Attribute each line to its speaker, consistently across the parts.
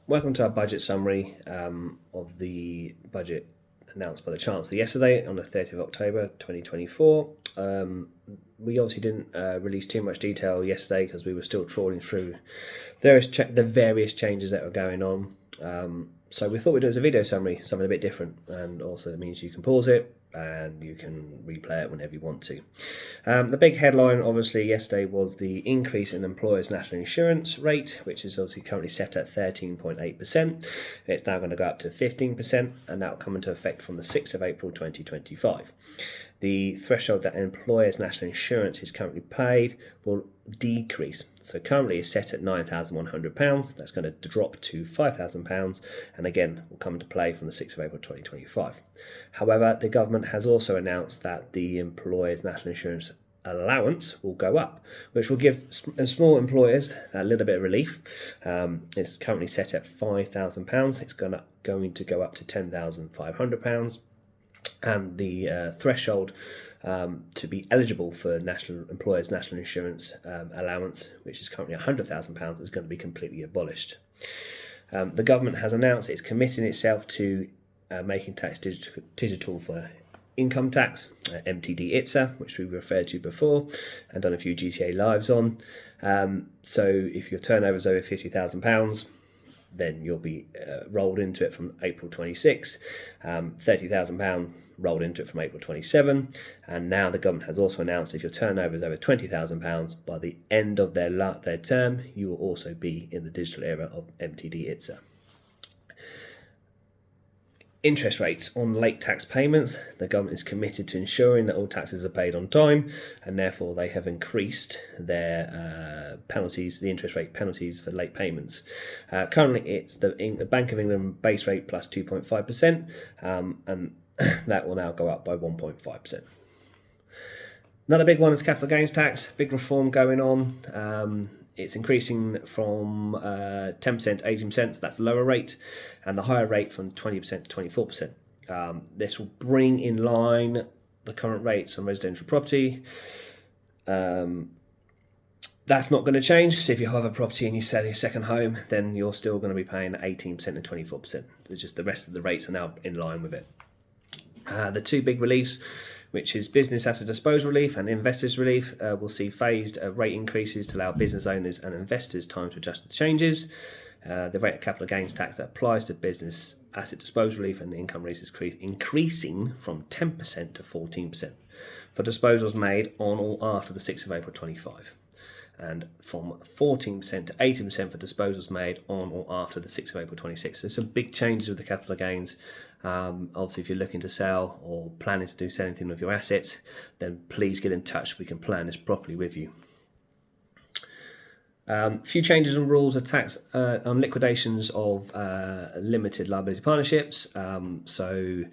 Speaker 1: Welcome to our budget summary of the budget announced by the Chancellor yesterday on the 30th of October 2024. We obviously didn't release too much detail yesterday because we were still trawling through the various changes that were going on. So we thought we'd do as a video summary, something a bit different, and also it means you can pause it and you can replay it whenever you want to. The big headline obviously yesterday was the increase in employers' national insurance rate, which is obviously currently set at 13.8%. It's now going to go up to 15%, and that will come into effect from the 6th of April 2025. The threshold that employers' national insurance is currently paid will decrease. So currently it's set at £9,100. That's going to drop to £5,000, and again will come into play from the 6th of April 2025. However, the government has also announced that the employers' national insurance allowance will go up, which will give small employers a little bit of relief. It's currently set at £5,000. It's going to go up to £10,500. And the threshold to be eligible for employers' national insurance allowance, which is currently £100,000, is going to be completely abolished. The government has announced it's committing itself to making tax digital for income tax, MTD ITSA, which we referred to before and done a few GTA lives on. So if your turnover is over £50,000, then you'll be rolled into it from April 26, £30,000 rolled into it from April 27, and now the government has also announced if your turnover is over £20,000, by the end of their term, you will also be in the digital era of MTD ITSA. Interest rates on late tax payments. The government is committed to ensuring that all taxes are paid on time, and therefore they have increased their penalties, the interest rate penalties for late payments. Currently, it's the Bank of England base rate plus 2.5%, and that will now go up by 1.5%. Another big one is capital gains tax. Big reform going on. It's increasing from 10% to 18%, so that's the lower rate, and the higher rate from 20% to 24%. This will bring in line the current rates on residential property. That's not going to change. So if you have a property and you sell your second home, then you're still going to be paying 18% and 24%. It's just the rest of the rates are now in line with it. The two big reliefs, which is business asset disposal relief and investors relief, will see phased rate increases to allow business owners and investors time to adjust to the changes. The rate of capital gains tax that applies to business asset disposal relief and income relief is increasing from 10% to 14% for disposals made on or after the 6th of April 25, and from 14% to 18% for disposals made on or after the 6th of April 26. So some big changes with the capital gains. Obviously, if you're looking to sell or planning to do anything with your assets, then please get in touch. We can plan this properly with you. Few changes and rules of tax on liquidations of limited liability partnerships. So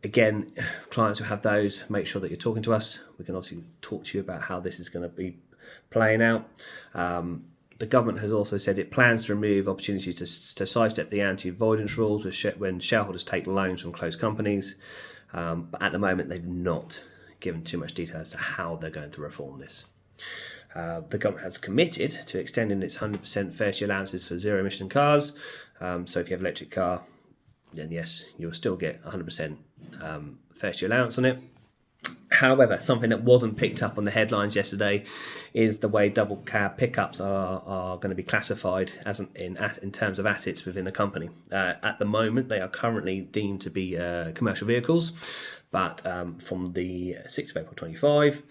Speaker 1: again, clients who have those, make sure that you're talking to us. We can obviously talk to you about how this is going to be playing out. The government has also said it plans to remove opportunities to sidestep the anti-avoidance rules when shareholders take loans from closed companies. But at the moment, they've not given too much detail as to how they're going to reform this. The government has committed to extending its 100% fair share allowances for zero-emission cars. So if you have an electric car, then yes, you'll still get 100% fair share allowance on it. However, something that wasn't picked up on the headlines yesterday is the way double cab pickups are going to be classified as in terms of assets within a company. At the moment, they are currently deemed to be commercial vehicles, but from the 6th of April 25,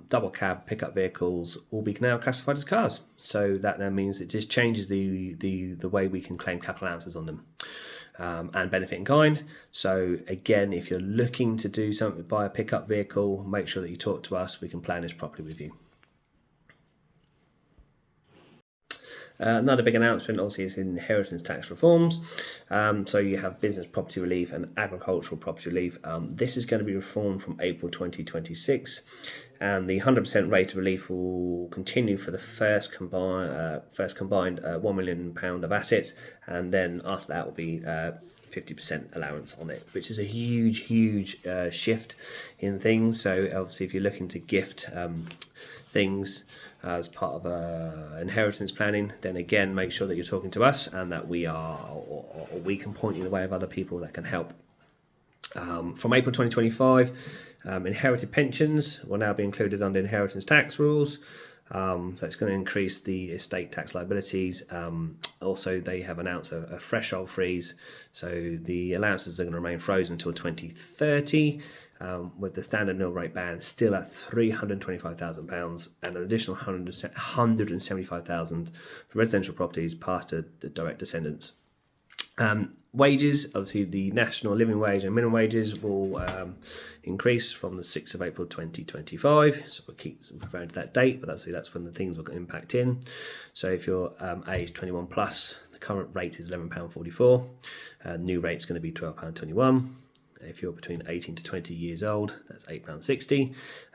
Speaker 1: double cab pickup vehicles will be now classified as cars. So that now means it just changes the way we can claim capital allowances on them. And benefit in kind. So again, if you're looking to do something, buy a pickup vehicle, make sure that you talk to us. We can plan this properly with you. Another big announcement obviously is inheritance tax reforms. So you have business property relief and agricultural property relief. This is going to be reformed from April 2026, and the 100% rate of relief will continue for the first combined £1 million of assets, and then after that will be 50% allowance on it, which is a huge shift in things. So obviously if you're looking to gift things as part of inheritance planning, then again, make sure that you're talking to us and that we can point you in the way of other people that can help. From April 2025, inherited pensions will now be included under inheritance tax rules. So it's going to increase the estate tax liabilities. Also, they have announced a threshold freeze. So the allowances are going to remain frozen until 2030, with the standard nil rate band still at £325,000 and an additional £175,000 for residential properties passed to the direct descendants. Wages, obviously the national living wage and minimum wages will increase from the 6th of April 2025, so we'll keep referring to that date, but that's when the things will impact in. So if you're aged 21 plus, the current rate is £11.44, new rate's going to be £12.21. If you're between 18 to 20 years old, that's £8.60,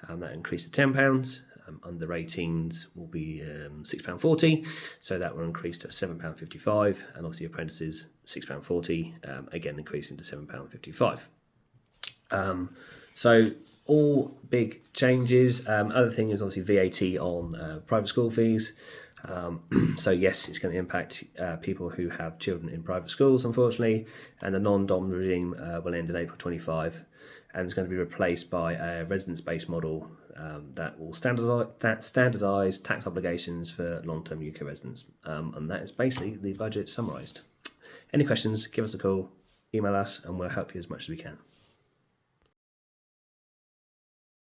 Speaker 1: that increased to £10. Under 18s will be £6.40, so that will increase to £7.55, and obviously apprentices £6.40, again increasing to £7.55. So all big changes. Other thing is obviously VAT on private school fees. So yes, it's going to impact people who have children in private schools, unfortunately, and the non-dom regime will end in April 25, and it's going to be replaced by a residence-based model that will standardise tax obligations for long-term UK residents. And that is basically the budget summarised. Any questions, give us a call, email us, and we'll help you as much as we can.